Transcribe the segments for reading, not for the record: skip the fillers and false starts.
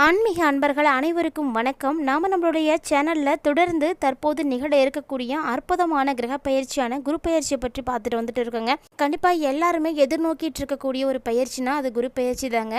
ஆன்மீக அன்பர்கள் அனைவருக்கும் வணக்கம். நாம் நம்மளுடைய சேனலில் தொடர்ந்து தற்போது நிகழ இருக்கக்கூடிய அற்புதமான கிரக பயிற்சியான குரு பயிற்சியை பற்றி பார்த்துட்டு வந்துட்டு இருக்கோங்க. கண்டிப்பாக எல்லாருமே எதிர்நோக்கிட்டு இருக்கக்கூடிய ஒரு பயிற்சினா அது குரு பயிற்சி தாங்க.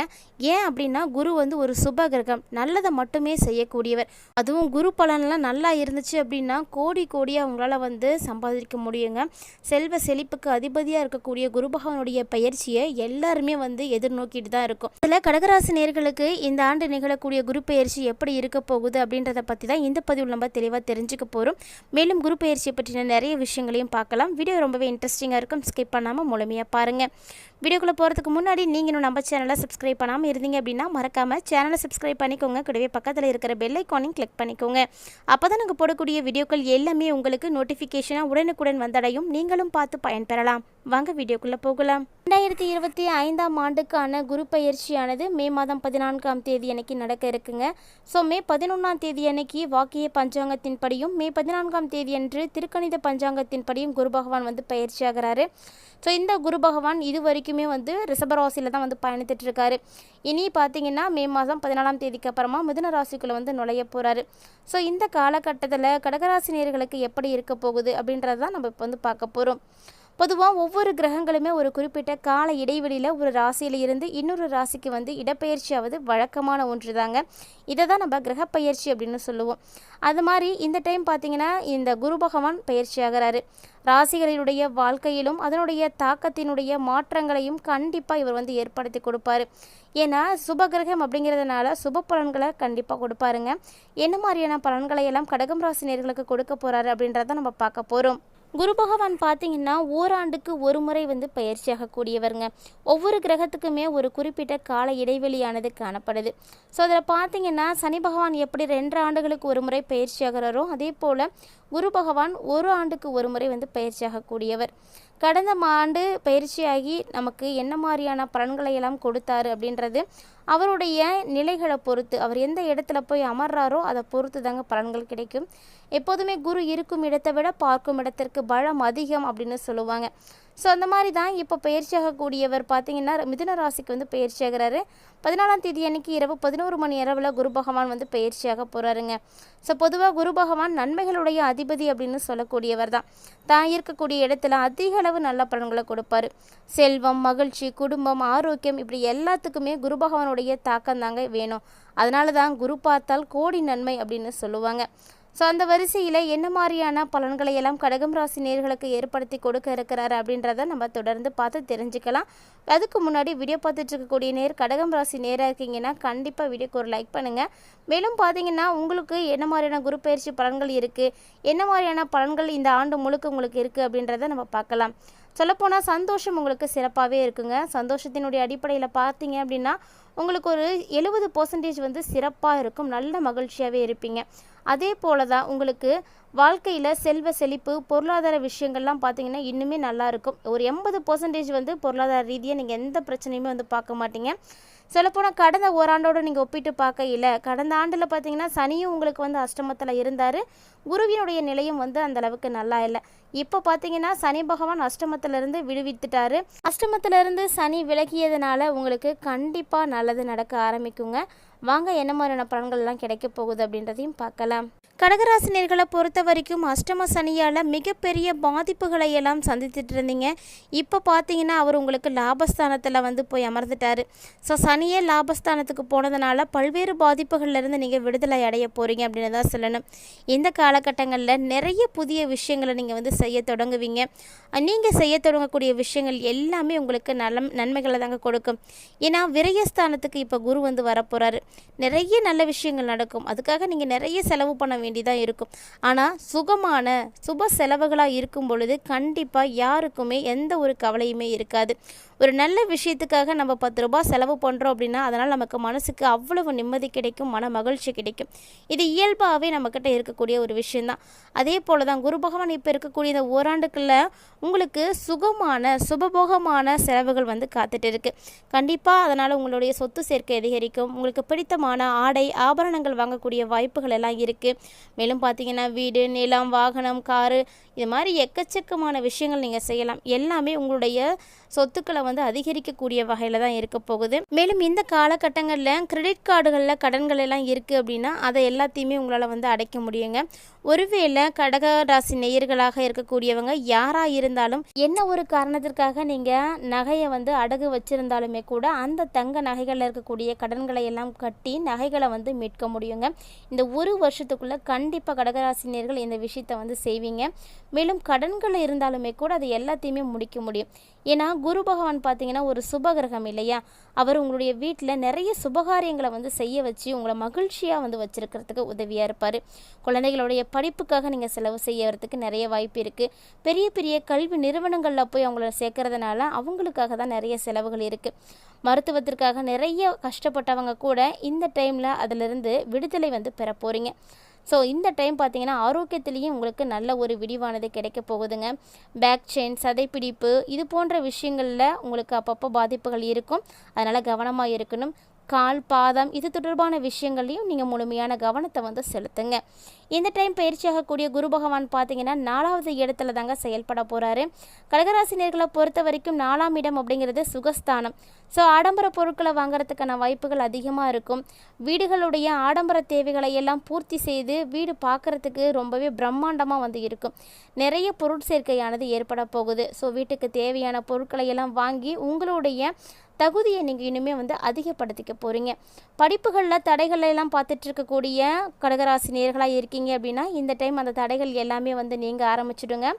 ஏன் அப்படின்னா குரு ஒரு சுப கிரகம், நல்லதை மட்டுமே செய்யக்கூடியவர். அதுவும் குரு பலன்லாம் நல்லா இருந்துச்சு அப்படின்னா கோடி கோடியாக அவங்களால சம்பாதிக்க முடியுங்க. செல்வ செழிப்புக்கு அதிபதியாக இருக்கக்கூடிய குரு பகவானுடைய பயிற்சியை எல்லாருமே எதிர்நோக்கிட்டு தான் இருக்கும். இதில் கடகராசி நேயர்களுக்கு இந்த ஆண்டு நிகழக்கூடிய குரு பெயர்ச்சி எப்படி இருக்க போகுது அப்படின்றத பற்றி தான் இந்த பதிவில் நம்ம தெளிவாக தெரிஞ்சுக்க போகிறோம். மேலும் குரு பெயர்ச்சியை பற்றின நிறைய விஷயங்களையும் பார்க்கலாம். வீடியோ ரொம்பவே இன்ட்ரெஸ்டிங்காக இருக்கும். ஸ்கிப் பண்ணாமல் முழுமையாக பாருங்கள். வீடியோக்குள்ளே போகிறதுக்கு முன்னாடி நீங்கள் இன்னும் நம்ம சேனலை சப்ஸ்கிரைப் பண்ணாமல் இருந்தீங்க அப்படின்னா மறக்காமல் சேனலை சப்ஸ்கிரைப் பண்ணிக்கோங்க. கூடவே பக்கத்தில் இருக்கிற பெல் ஐக்கானையும் கிளிக் பண்ணிக்கோங்க. அப்போ தான் நாங்கள் போடக்கூடிய வீடியோக்கள் எல்லாமே உங்களுக்கு நோட்டிஃபிகேஷனாக உடனுக்குடன் வந்தடையும். நீங்களும் பார்த்து பயன்பெறலாம். வாங்க வீடியோக்குள்ளே போகலாம். 2025ஆம் ஆண்டுக்கான குரு பயிற்சியானது மே மாதம் 14ஆம் தேதி அன்னைக்கு நடக்க இருக்குங்க. ஸோ மே 11ஆம் தேதி அன்னைக்கு வாக்கிய பஞ்சாங்கத்தின் படியும் மே 14ஆம் தேதி அன்று திருக்கணித பஞ்சாங்கத்தின் படியும் குரு பகவான் பயிற்சி ஆகிறாரு. ஸோ இந்த குரு பகவான் இது வரைக்குமே ரிஷபராசியில் தான் பயணித்துட்டு இருக்காரு. இனி பார்த்தீங்கன்னா மே மாதம் 14ஆம் தேதிக்கு அப்புறமா மிதுன ராசிக்குள்ளே நுழைய போகிறாரு. ஸோ இந்த காலகட்டத்தில் கடகராசி நேயர்களுக்கு எப்படி இருக்க போகுது அப்படின்றத தான் நம்ம இப்போ பார்க்க போகிறோம். பொதுவாக ஒவ்வொரு கிரகங்களுமே ஒரு குறிப்பிட்ட கால இடைவெளியில் ஒரு ராசியில் இருந்து இன்னொரு ராசிக்கு இடப்பெயர்ச்சியாவது வழக்கமான ஒன்று தாங்க. இதை தான் நம்ம கிரகப்பெயர்ச்சி அப்படின்னு சொல்லுவோம். அது மாதிரி இந்த டைம் பார்த்திங்கன்னா இந்த குரு பகவான் பயிற்சி ஆகிறாரு. ராசிகளினுடைய வாழ்க்கையிலும் அதனுடைய தாக்கத்தினுடைய மாற்றங்களையும் கண்டிப்பாக இவர் ஏற்படுத்தி கொடுப்பாரு. ஏன்னா சுபகிரகம் அப்படிங்கிறதுனால சுப பலன்களை கண்டிப்பாக கொடுப்பாருங்க. என்ன மாதிரியான பலன்களை எல்லாம் கடகம் ராசி நேயர்களுக்கு கொடுக்க போகிறாரு அப்படின்றத நம்ம பார்க்க போகிறோம். குரு பகவான் பார்த்தீங்கன்னா ஓராண்டுக்கு ஒரு முறை பயிற்சியாகக்கூடியவருங்க. ஒவ்வொரு கிரகத்துக்குமே ஒரு குறிப்பிட்ட கால இடைவெளியானது காணப்படுது. ஸோ அதில் பார்த்தீங்கன்னா சனி பகவான் எப்படி 2 ஆண்டுகளுக்கு ஒரு முறை பயிற்சியாகிறாரோ அதே போல் குரு பகவான் ஒரு ஆண்டுக்கு ஒரு முறை பயிற்சியாகக்கூடியவர். கடந்த ஆண்டு பயிற்சியாகி நமக்கு என்ன மாதிரியான பலன்களை எல்லாம் கொடுத்தாரு அப்படின்றது அவருடைய நிலைகளை பொறுத்து, அவர் எந்த இடத்துல போய் அமர்றாரோ அதை பொறுத்து தாங்க பலன்கள் கிடைக்கும். எப்போதுமே குரு இருக்கும் இடத்தை விட பார்க்கும் இடத்திற்கு பலம் அதிகம் அப்படின்னு சொல்லுவாங்க. ஸோ அந்த மாதிரி தான் இப்போ பயிற்சியாகக்கூடியவர் பார்த்தீங்கன்னா மிதுன ராசிக்கு பயிற்சியாகிறாரு. 14ஆம் தேதி அன்னைக்கு இரவு 11 மணி இரவில் குரு பகவான் பயிற்சியாக போகிறாருங்க. ஸோ பொதுவாக குரு பகவான் நன்மைகளுடைய அதிபதி அப்படின்னு சொல்லக்கூடியவர் தான். தான் இருக்கக்கூடிய இடத்துல அதிக அளவு நல்ல பலன்களை கொடுப்பாரு. செல்வம், மகிழ்ச்சி, குடும்பம், ஆரோக்கியம் இப்படி எல்லாத்துக்குமே குரு பகவானுடைய தாக்கம் தாங்க வேணும். அதனால தான் குரு பார்த்தால் கோடி நன்மை அப்படின்னு சொல்லுவாங்க. ஸோ அந்த வரிசையில் என்ன மாதிரியான பலன்களை எல்லாம் கடகம் ராசி நேயர்களுக்கு ஏற்படுத்தி கொடுக்க இருக்கிறாரு அப்படின்றத நம்ம தொடர்ந்து பார்த்து தெரிஞ்சுக்கலாம். அதுக்கு முன்னாடி வீடியோ பார்த்துட்டு இருக்கக்கூடிய கடகம் ராசி நேராக இருக்கீங்கன்னா கண்டிப்பாக வீடியோக்கு ஒரு லைக் பண்ணுங்கள். மேலும் பார்த்தீங்கன்னா உங்களுக்கு என்ன மாதிரியான குரு பயிற்சி பலன்கள் இருக்குது, என்ன மாதிரியான பலன்கள் இந்த ஆண்டு முழுக்க உங்களுக்கு இருக்குது அப்படின்றத நம்ம பார்க்கலாம். சொல்லப்போனால் சந்தோஷம் உங்களுக்கு சிறப்பாகவே இருக்குங்க. சந்தோஷத்தினுடைய அடிப்படையில் பார்த்தீங்க அப்படின்னா உங்களுக்கு ஒரு 70% சிறப்பாக இருக்கும். நல்ல மகிழ்ச்சியாகவே இருப்பீங்க. அதே போல தான் உங்களுக்கு வாழ்க்கையில் செல்வ செழிப்பு, பொருளாதார விஷயங்கள்லாம் பார்த்தீங்கன்னா இன்னுமே நல்லாயிருக்கும். ஒரு 80% பொருளாதார ரீதியாக நீங்கள் எந்த பிரச்சனையுமே பார்க்க மாட்டீங்க. சொல்லப்போனால் கடந்த ஓராண்டோடு நீங்கள் ஒப்பிட்டு பார்க்கையில் கடந்த ஆண்டில் பார்த்தீங்கன்னா சனியும் உங்களுக்கு அஷ்டமத்தில் இருந்தார். குருவினுடைய நிலையும் அந்த அளவுக்கு நல்லா இல்லை. இப்போ பார்த்தீங்கன்னா சனி பகவான் அஷ்டமத்திலிருந்து விடுவித்துட்டாரு. அஷ்டமத்திலிருந்து சனி விலகியதுனால உங்களுக்கு கண்டிப்பாக நல்லது நடக்க ஆரம்பிக்குங்க. வாங்க என்ன மாதிரியான பலன்கள்லாம் கிடைக்க போகுது அப்படின்றதையும் பார்க்கலாம். கடகராசினியர்களை பொறுத்த வரைக்கும் அஷ்டம சனியால் மிகப்பெரிய பாதிப்புகளை எல்லாம் சந்தித்துட்டு இருந்தீங்க. இப்போ பார்த்தீங்கன்னா அவர் உங்களுக்கு லாபஸ்தானத்தில் போய் அமர்ந்துட்டார். ஸோ சனியே லாபஸ்தானத்துக்கு போனதுனால பல்வேறு பாதிப்புகள்லேருந்து நீங்கள் விடுதலை அடைய போகிறீங்க அப்படின்னு தான் சொல்லணும். இந்த காலகட்டங்களில் நிறைய புதிய விஷயங்களை நீங்கள் செய்ய தொடங்குவீங்க. நீங்கள் செய்ய தொடங்கக்கூடிய விஷயங்கள் எல்லாமே உங்களுக்கு நன்மைகளை தாங்க கொடுக்கும். ஏன்னா விரயஸ்தானத்துக்கு இப்போ குரு வரப்போகிறாரு. நிறைய நல்ல விஷயங்கள் நடக்கும். அதுக்காக நீங்கள் நிறைய செலவு பண்ண வேண்டியதாக இருக்கும். ஆனால் சுகமான சுப செலவுகளாக இருக்கும் பொழுது கண்டிப்பாக யாருக்குமே எந்த ஒரு கவலையுமே இருக்காது. ஒரு நல்ல விஷயத்துக்காக நம்ம 10 ரூபாய் செலவு பண்ணுறோம் அப்படின்னா அதனால் நமக்கு மனசுக்கு அவ்வளவு நிம்மதி கிடைக்கும், மன மகிழ்ச்சி கிடைக்கும். இது இயல்பாகவே நம்மக்கிட்ட இருக்கக்கூடிய ஒரு விஷயந்தான். அதே போல் தான் குரு பகவான் இப்போ இருக்கக்கூடிய இந்த ஓராண்டுக்குள்ள உங்களுக்கு சுகமான சுபபோகமான செலவுகள் காத்துட்டு இருக்குது. கண்டிப்பாக அதனால் உங்களுடைய சொத்து சேர்க்கை அதிகரிக்கும். உங்களுக்கு பிடித்தமான ஆடை ஆபரணங்கள் வாங்கக்கூடிய வாய்ப்புகள் எல்லாம் இருக்குது. மேலும் பார்த்தீங்கன்னா வீடு, நிலம், வாகனம், காரு இது மாதிரி எக்கச்சக்கமான விஷயங்கள் நீங்கள் செய்யலாம். எல்லாமே உங்களுடைய சொத்துக்களை வந்து அதிகரிக்கக்கூடிய வகையில் தான் இருக்க போகுது. மேலும் இந்த காலகட்டங்களில் கிரெடிட் கார்டுகளில் கடன்கள் எல்லாம் இருக்குது அப்படின்னா அதை எல்லாத்தையுமே உங்களால் வந்து அடைக்க முடியுங்க. ஒருவேளை கடக ராசி நேயர்களாக இருக்கக்கூடியவங்க யாராக இருந்தாலும் என்ன ஒரு காரணத்திற்காக நீங்கள் நகையை வந்து அடகு வச்சுருந்தாலுமே கூட அந்த தங்க நகைகளில் இருக்கக்கூடிய கடன்களை எல்லாம் கட்டி நகைகளை வந்து மீட்க முடியுங்க. இந்த ஒரு வருஷத்துக்குள்ளே கண்டிப்பாக கடகராசி நேயர்கள் இந்த விஷயத்தை வந்து செய்வீங்க. மேலும் கடன்கள் இருந்தாலுமே கூட அது எல்லாத்தையுமே முடிக்க முடியும். ஏன்னா குரு பகவான் பார்த்தீங்கன்னா ஒரு சுபகிரகம் இல்லையா, அவர் உங்களுடைய வீட்டில் நிறைய சுபகாரியங்களை வந்து செய்ய வச்சு உங்களை மகிழ்ச்சியாக வந்து வச்சுருக்கிறதுக்கு உதவியாக இருப்பார். குழந்தைகளுடைய படிப்புக்காக நீங்கள் செலவு செய்யறதுக்கு நிறைய வாய்ப்பு இருக்குது. பெரிய பெரிய கல்வி நிறுவனங்களில் போய் அவங்கள சேர்க்கறதுனால அவங்களுக்காக தான் நிறைய செலவுகள் இருக்குது. மருத்துவத்திற்காக நிறைய கஷ்டப்பட்டவங்க கூட இந்த டைமில் அதிலிருந்து விடுதலை வந்து பெற போகிறீங்க. ஸோ இந்த டைம் பார்த்தீங்கன்னா ஆரோக்கியத்திலையும் உங்களுக்கு நல்ல ஒரு விடிவானது கிடைக்க போகுதுங்க. பேக் செயின், சதைப்பிடிப்பு இது போன்ற விஷயங்களில் உங்களுக்கு அப்பப்போ பாதிப்புகள் இருக்கும். அதனால் கவனமாக இருக்கணும். கால், பாதம் இது தொடர்பான விஷயங்கள்லையும் நீங்கள் முழுமையான கவனத்தை வந்து செலுத்துங்க. இந்த டைம் பயிற்சியாகக்கூடிய குரு பகவான் பார்த்தீங்கன்னா 4வது இடத்துல தாங்க செயல்பட போகிறாரு. கடகராசினியர்களை பொறுத்த வரைக்கும் 4ஆம் இடம் அப்படிங்கிறது சுகஸ்தானம். ஸோ ஆடம்பர பொருட்களை வாங்குறதுக்கான வாய்ப்புகள் அதிகமாக இருக்கும். வீடுகளுடைய ஆடம்பர தேவைகளை எல்லாம் பூர்த்தி செய்து வீடு பார்க்குறதுக்கு ரொம்பவே பிரம்மாண்டமாக வந்து இருக்கும். நிறைய பொருட்சேர்க்கையானது ஏற்பட போகுது. ஸோ வீட்டுக்கு தேவையான பொருட்களை எல்லாம் வாங்கி உங்களுடைய தகுதியை நீங்கள் இனிமேல் வந்து அதிகப்படுத்திக்க போகிறீங்க. படிப்புகளில் தடைகள் எல்லாம் பார்த்துட்டு இருக்கக்கூடிய கடகராசி நேயர்களாக இருக்கீங்க அப்படின்னா இந்த டைம் அந்த தடைகள் எல்லாமே வந்து நீங்கள் ஆரம்பிச்சிடுங்க.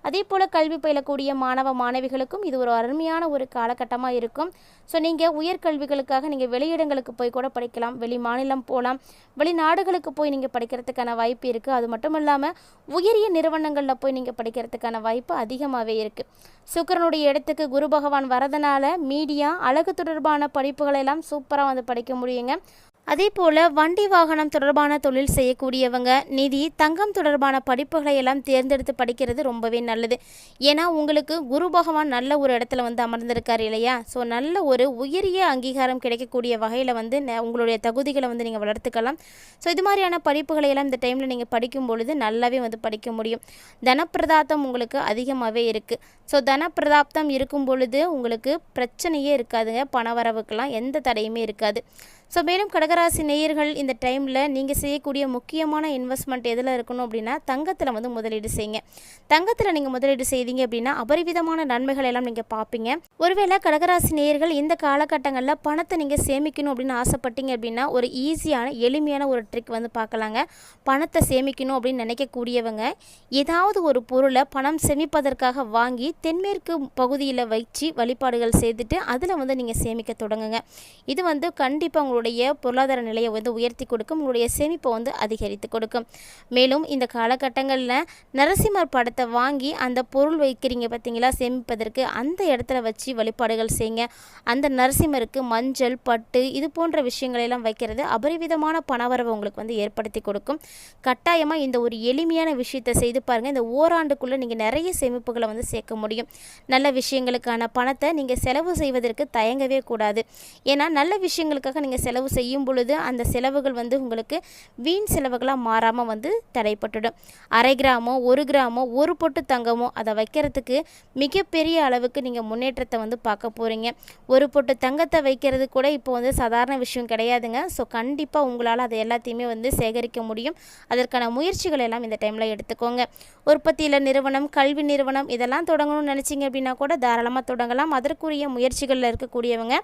அதே போல் கல்வி பயிலக்கூடிய மாணவ மாணவிகளுக்கும் இது ஒரு அருமையான ஒரு காலகட்டமாக இருக்கும். ஸோ நீங்கள் உயர்கல்விகளுக்காக நீங்கள் வெளியிடங்களுக்கு போய் கூட படிக்கலாம், வெளி மாநிலம் போகலாம், வெளிநாடுகளுக்கு போய் நீங்கள் படிக்கிறதுக்கான வாய்ப்பு இருக்குது. அது மட்டும் இல்லாமல் உயரிய நிறுவனங்களில் போய் நீங்கள் படிக்கிறதுக்கான வாய்ப்பு அதிகமாகவே இருக்குது. சுக்கிரனுடைய இடத்துக்கு குரு பகவான் வரதுனால மீடியா, அழகு தொடர்பான படிப்புகளெல்லாம் சூப்பராக வந்து படிக்க முடியுங்க. அதே போல் வண்டி வாகனம் தொடர்பான தொழில் செய்யக்கூடியவங்க நிதி, தங்கம் தொடர்பான படிப்புகளை எல்லாம் தேர்ந்தெடுத்து படிக்கிறது ரொம்பவே நல்லது. ஏன்னா உங்களுக்கு குரு பகவான் நல்ல ஒரு இடத்துல வந்து அமர்ந்திருக்கார் இல்லையா. ஸோ நல்ல ஒரு உயரிய அங்கீகாரம் கிடைக்கக்கூடிய வகையில் வந்து உங்களுடைய தகுதிகளை வந்து நீங்கள் வளர்த்துக்கலாம். ஸோ இது மாதிரியான படிப்புகளை எல்லாம் இந்த டைமில் நீங்கள் படிக்கும் பொழுது நல்லாவே வந்து படிக்க முடியும். தனப்பிரதாப்தம் உங்களுக்கு அதிகமாகவே இருக்குது. ஸோ தனப்பிரதாப்தம் இருக்கும் பொழுது உங்களுக்கு பிரச்சனையே இருக்காதுங்க. பணவரவுக்கெல்லாம் எந்த தடையுமே இருக்காது. ஸோ மேலும் கடகராசி நேயர்கள் இந்த டைமில் நீங்கள் செய்யக்கூடிய முக்கியமான இன்வெஸ்ட்மெண்ட் எதில் இருக்கணும் அப்படின்னா தங்கத்தில் வந்து முதலீடு செய்யுங்க. தங்கத்தில் நீங்கள் முதலீடு செய்தீங்க அப்படின்னா அபரிவிதமான நன்மைகள் எல்லாம் நீங்கள் பார்ப்பீங்க. ஒருவேளை கடகராசி நேயர்கள் இந்த காலகட்டங்களில் பணத்தை நீங்கள் சேமிக்கணும் அப்படின்னு ஆசைப்பட்டீங்க அப்படின்னா ஒரு ஈஸியான எளிமையான ஒரு ட்ரிக் வந்து பார்க்கலாங்க. பணத்தை சேமிக்கணும் அப்படின்னு நினைக்கக்கூடியவங்க ஏதாவது ஒரு பொருளை பணம் சேமிப்பதற்காக வாங்கி தென்மேற்கு பகுதியில் வச்சு வழிபாடுகள் செய்துட்டு அதில் வந்து நீங்கள் சேமிக்க தொடங்குங்க. இது வந்து கண்டிப்பாக உங்களுடைய பொருளாதார நிலையை வந்து உயர்த்தி கொடுக்கும், உங்களுடைய சேமிப்பை வந்து அதிகரித்து கொடுக்கும். மேலும் இந்த காலகட்டங்களில் நரசிம்மர் படத்தை வாங்கி அந்த பொருள் வைக்கிறீங்க பார்த்தீங்களா சேமிப்பதற்கு, அந்த இடத்துல வச்சு வழிபாடுகள் செய்யுங்க. அந்த நரசிம்மருக்கு மஞ்சள், பட்டு இது போன்ற விஷயங்களெல்லாம் வைக்கிறது அபரிவிதமான பணவரவை உங்களுக்கு வந்து ஏற்படுத்தி கொடுக்கும். கட்டாயமாக இந்த ஒரு எளிமையான விஷயத்தை செய்து பாருங்கள். இந்த ஓராண்டுக்குள்ளே நீங்கள் நிறைய சேமிப்புகளை வந்து சேர்க்க முடியும். நல்ல விஷயங்களுக்கான பணத்தை நீங்கள் செலவு செய்வதற்கு தயங்கவே கூடாது. ஏன்னா நல்ல விஷயங்களுக்காக நீங்கள் செலவு செய்யும் பொழுது அந்த செலவுகள் வந்து உங்களுக்கு வீண் செலவுகளாக மாறாமல் வந்து தடைப்பட்டுடும். 1/2 கிராமோ 1 கிராமோ 1 பொட்டு தங்கமோ அதை வைக்கிறதுக்கு மிகப்பெரிய அளவுக்கு நீங்கள் முன்னேற்றத்தை வந்து பார்க்க போகிறீங்க. 1 பொட்டு தங்கத்தை வைக்கிறது கூட இப்போ வந்து சாதாரண விஷயம் கிடையாதுங்க. ஸோ கண்டிப்பாக உங்களால் அதை எல்லாத்தையுமே வந்து சேகரிக்க முடியும். அதற்கான முயற்சிகள் எல்லாம் இந்த டைமில் எடுத்துக்கோங்க. உற்பத்தியில் நிறுவனம், கல்வி நிறுவனம் இதெல்லாம் தொடங்கணும்னு நினச்சிங்க அப்படின்னா கூட தாராளமாக தொடங்கலாம். அதற்குரிய முயற்சிகளில் இருக்கக்கூடியவங்க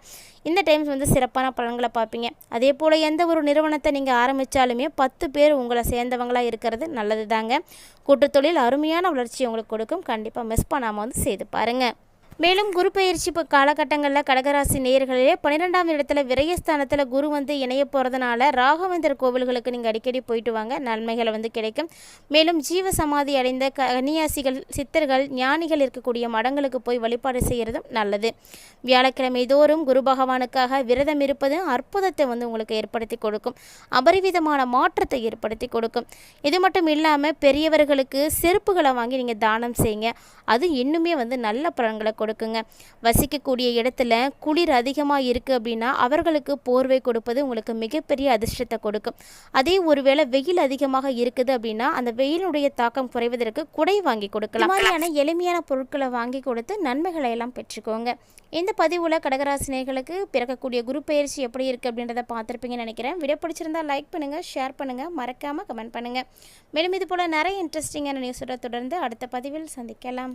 இந்த டைம்ஸ் வந்து சிறப்பான பலன்களை பார்ப்பீங்க. அதே போல் எந்த ஒரு நிறுவனத்தை நீங்கள் ஆரம்பித்தாலுமே 10 பேர் உங்களை சேர்ந்தவங்களாக இருக்கிறது நல்லது தாங்க. கூட்டுத்தொழில் அருமையான வளர்ச்சி உங்களுக்கு கொடுக்கும். கண்டிப்பாக மிஸ் பண்ணாமல் வந்து செய்து பாருங்கள். மேலும் குரு பயிற்சி இப்போ காலகட்டங்களில் கடகராசி நேயர்களே 12ஆம் இடத்துல விரயஸ்தானத்தில் குரு வந்து இணைய போகிறதுனால ராகவேந்தர் கோவில்களுக்கு நீங்கள் அடிக்கடி போயிட்டு வாங்க, நன்மைகளை வந்து கிடைக்கும். மேலும் ஜீவ சமாதி அடைந்த கன்னியாசிகள், சித்தர்கள், ஞானிகள் இருக்கக்கூடிய மடங்களுக்கு போய் வழிபாடு செய்கிறதும் நல்லது. வியாழக்கிழமை தோறும் குரு பகவானுக்காக விரதம் இருப்பது அற்புதத்தை வந்து உங்களுக்கு ஏற்படுத்தி கொடுக்கும், அபரிவிதமான மாற்றத்தை ஏற்படுத்தி கொடுக்கும். இது மட்டும் இல்லாமல் பெரியவர்களுக்கு செருப்புகளை வாங்கி நீங்கள் தானம் செய்யுங்க. அது இன்னுமே வந்து நல்ல பலன்களை கொடுக்கும். கொடுக்குங்க. வசிக்கக்கூடிய இடத்துல குளிர் அதிகமாக இருக்குது அப்படின்னா அவர்களுக்கு போர்வை கொடுப்பது உங்களுக்கு மிகப்பெரிய அதிர்ஷ்டத்தை கொடுக்கும். அதே ஒருவேளை வெயில் அதிகமாக இருக்குது அப்படின்னா அந்த வெயிலுடைய தாக்கம் குறைவதற்கு குடை வாங்கி கொடுக்கலாம். மாதிரியான எளிமையான பொருட்களை வாங்கி கொடுத்து நன்மைகளை எல்லாம் பெற்றுக்கோங்க. இந்த பதிவில் கடகராசினியர்களுக்கு பிறக்கக்கூடிய குரு பயிற்சி எப்படி இருக்குது அப்படின்றத பார்த்துருப்பீங்கன்னு நினைக்கிறேன். வீடியோ பிடிச்சிருந்தா லைக் பண்ணுங்கள், ஷேர் பண்ணுங்கள், மறக்காமல் கமெண்ட் பண்ணுங்கள். மேலும் இது போல் நிறைய இன்ட்ரெஸ்டிங்கான நியூஸோட தொடர்ந்து அடுத்த பதிவில் சந்திக்கலாம்.